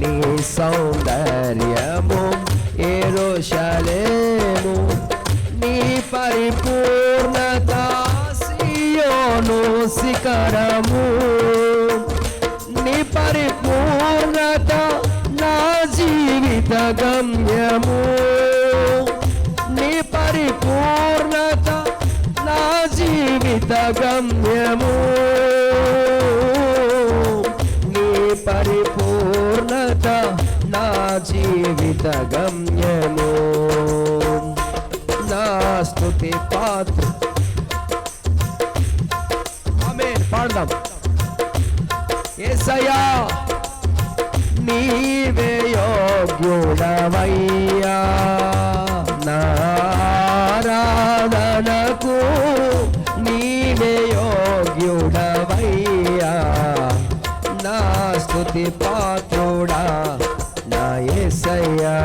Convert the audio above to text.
నీ సౌందర్యము యెరూషలేము నీ పరిపూర్ణత సియోను శిఖరము నీ పరిపూర్ణత నా జీవిత గమ్యము నీ పరిపూర్ణత నా జీవిత గమ్యము నీ పరిపూర్ణత నా జీవిత గమ్యము నా స్తుతి పాత్ర ఆమేన్ పాడదాం యేసయ్యా నీవే యోగ్యుడవయ్యా నారాధనకు నీవే యోగ్యుడవయ్యా నా స్తుతి పాత్రుడా నా యేసయ్యా